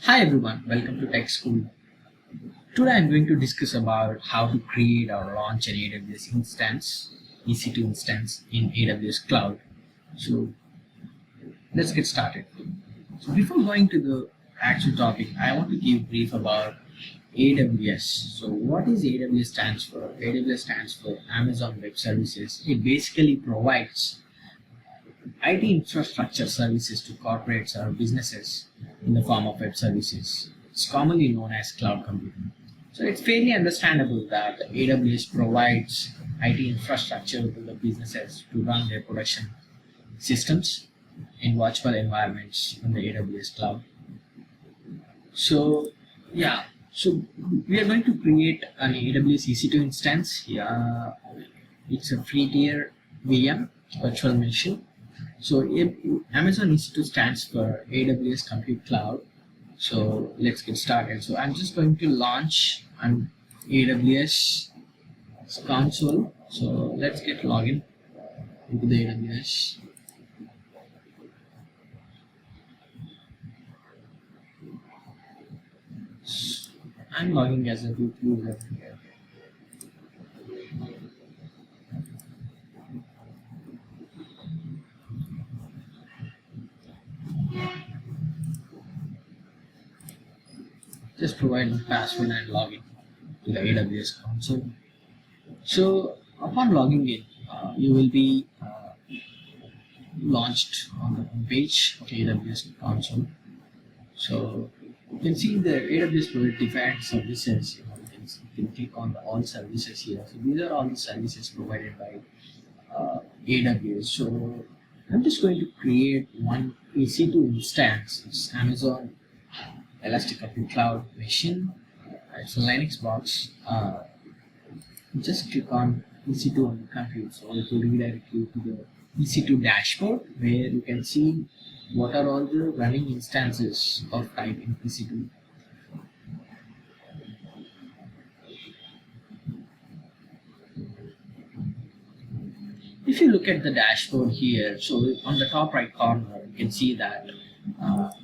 Hi everyone, welcome to Tech School. Today I'm going to discuss about how to create or launch an AWS instance, EC2 instance in AWS Cloud. So let's get started. So before going to the actual topic, I want to give a brief about AWS. So what is AWS stands for? AWS stands for Amazon Web Services. It basically provides IT infrastructure services to corporates or businesses in the form of web services. It's commonly known as cloud computing. So it's fairly understandable that AWS provides IT infrastructure to the businesses to run their production systems in virtual environments in the AWS cloud. So we are going to create an AWS EC2 instance. It's a free tier VM virtual machine. So Amazon EC2 stands for AWS Compute Cloud. So let's get started. So I'm just going to launch an AWS console. So let's get login into the AWS. I'm logging as a root user here. Just provide the password and login to the AWS console. So upon logging in, you will be launched on the home page of AWS console. So you can see the AWS provide different services. You can click on the all services here. So these are all the services provided by AWS. So I'm just going to create one EC2 instance. It's Amazon Elastic Compute Cloud machine. It's a Linux box. Just click on EC2 on the compute. So it will redirect you to the EC2 dashboard where you can see what are all the running instances of type in EC2. If you look at the dashboard here, so on the top right corner, you can see that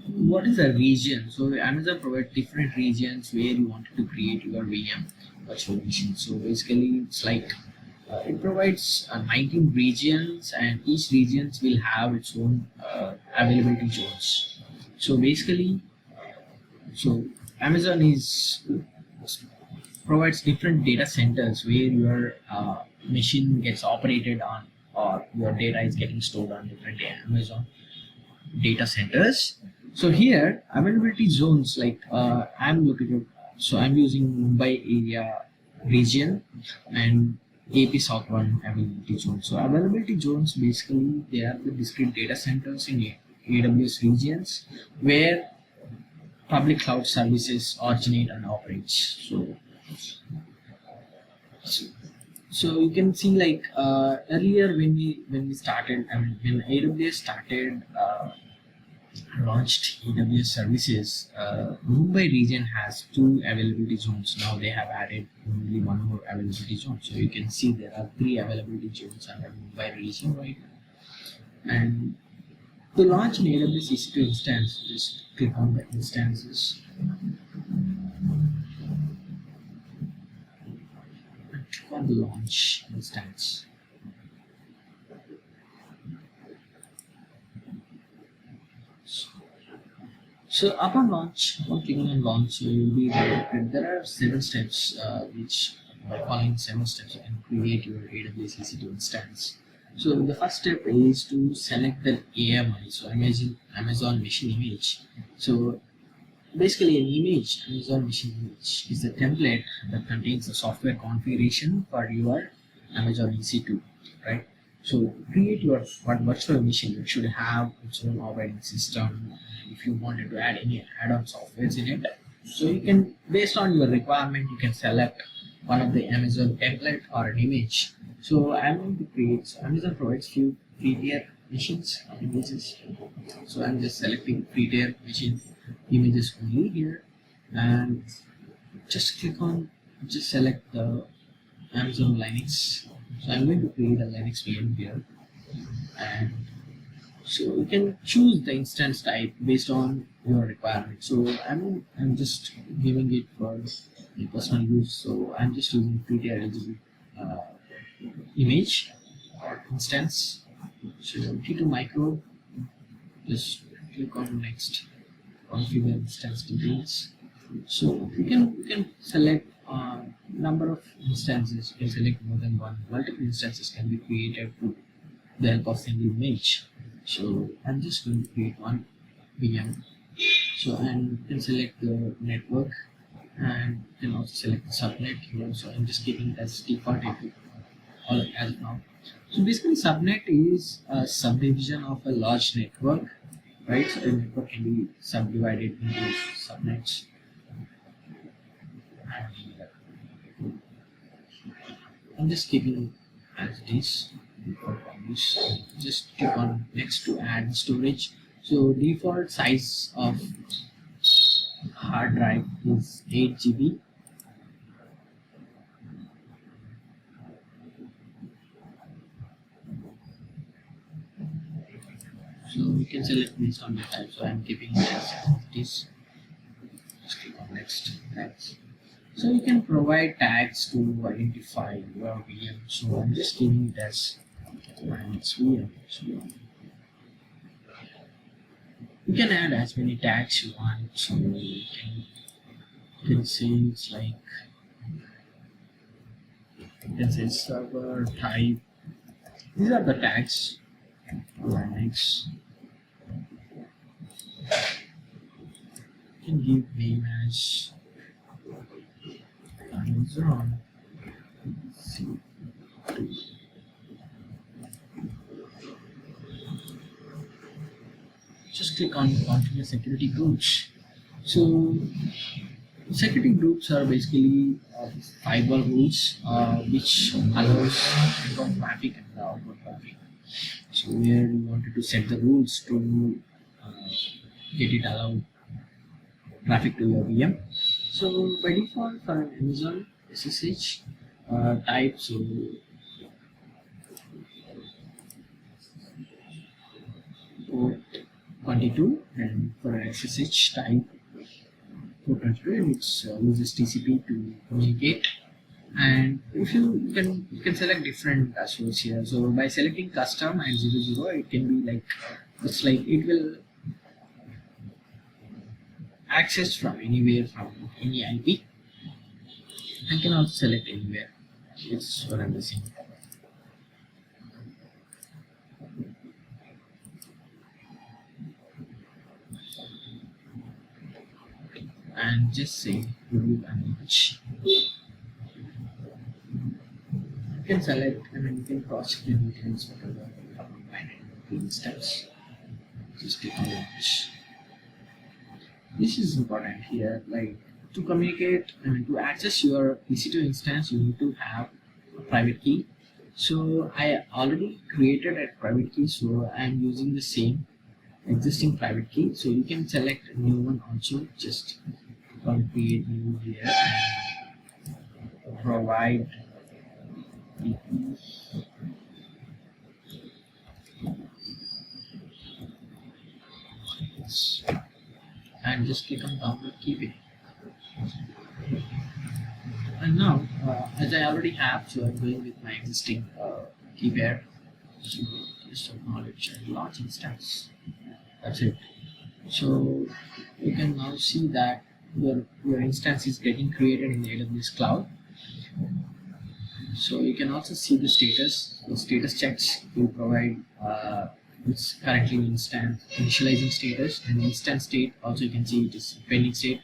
what is a region. So Amazon provides different regions where you wanted to create your VM virtual machine. So basically, it's like it provides 19 regions, and each regions will have its own availability zones. So basically, Amazon provides different data centers where your machine gets operated on, or your data is getting stored on different Amazon data centers. So here availability zones, like I'm using Mumbai area region and AP South 1 availability zone. So availability zones, basically they are the discrete data centers in AWS regions where public cloud services originate and operate. So you can see, like earlier when we started, when AWS started launched AWS services, Mumbai region has 2 availability zones. Now they have added only 1 more availability zone. So you can see there are 3 availability zones under Mumbai region right now. And to launch an AWS EC2 instance, just click on the instances and click on the launch instance. So upon clicking on launch, you will be directed. There are 7 steps, which by following 7 steps you can create your AWS EC2 instance. So the first step is to select the AMI. So Amazon machine image. So basically an image, Amazon machine image, is a template that contains the software configuration for your Amazon EC2, right? So create your virtual machine. It should have its own operating system. If you wanted to add any add-on softwares in it, so you can, based on your requirement, you can select one of the Amazon template or an image. So I'm going to create. So Amazon provides few free tier machines images. So I'm just selecting free tier machine images only here, and just select the Amazon Linux. So I'm going to create a Linux VM here, and So you can choose the instance type based on your requirement. So I'm just giving it for my personal use. So I'm just using PTR eligible uh, image or instance. So T2 micro, just click on next, configure instance details. So you can select number of instances. You can select more than one. Multiple instances can be created with the help of single image. So I'm just going to create one VM. So and you can select the network, and you can also select the subnet here. So I'm just keeping it as default all as of now. So basically subnet is a subdivision of a large network, right? So a network can be subdivided into subnets. And I'm just keeping as it is. Just click on next to add storage. So default size of hard drive is 8 GB. So you can select based on the type. So I'm keeping it as it is. Just click on next. Next. So you can provide tags to identify your VM. So I'm just giving it as VM. So you can add as many tags you want. So you can say it's like, you can say server type. These are the tags. Linux. You can give name as Amazon. Just click on configure security groups. So security groups are basically firewall rules which allows inbound traffic and outbound traffic. So where you wanted to set the rules to get it allowed traffic to your VM. So by default for an Amazon SSH type, so port 22, and for an SSH type port 22, and it uses TCP to communicate. And if you can select different source here. So by selecting custom and 00, it can be like, it's like it will access from anywhere, from any IP. I can also select anywhere. It's what I'm missing. And just say remove an image. You can select, and then you can cross check the details, whatever in steps. Just click on image. This is important here, like to communicate, I mean to access your EC2 instance, you need to have a private key. So I already created a private key, so I'm using the same existing private key. So you can select a new one also. Just create new here and provide and just click on download key. And now, as I already have, so I'm going with my existing key pair. So just acknowledge and launch instance. That's it. So you can now see that your instance is getting created in the AWS cloud. So you can also see the status. The status checks will provide it's currently instance initializing status, and instance state also you can see it is pending state.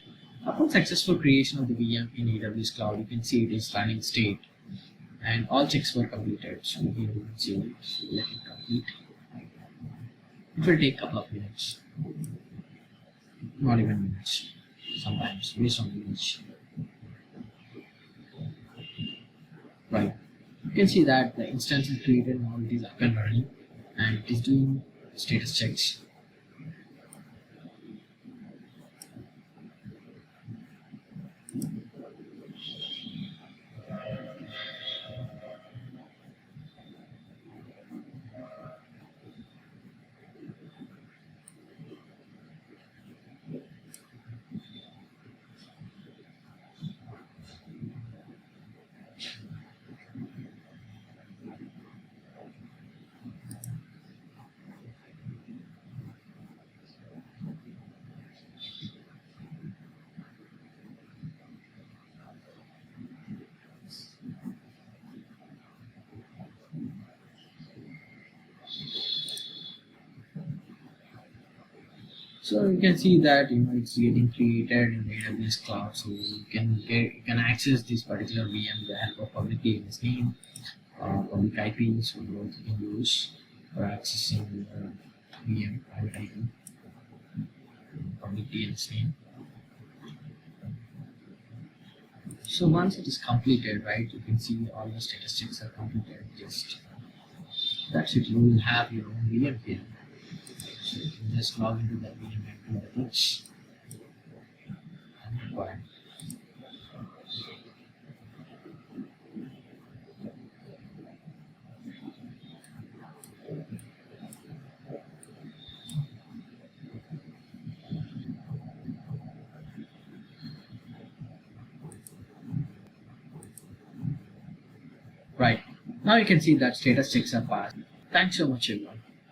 Upon successful creation of the VM in AWS cloud, you can see it is running state and all checks were completed. So here you can see it. So let it complete. It will take a couple of minutes, not even minutes, sometimes based on the image. Right. You can see that the instance is created, now it is up and running, and it is doing status checks. So you can see that it's getting created in the AWS cloud. So you can access this particular VM with the help of public DNS name, public IP. So both you can use for accessing VM private IP, public DNS name. So once it is completed, right, you can see all the statistics are completed. Just that's it. You will have your own VM here. So you can just log into that VM and do the things required. Right. Now you can see that statistics are passed. Thanks so much, everyone.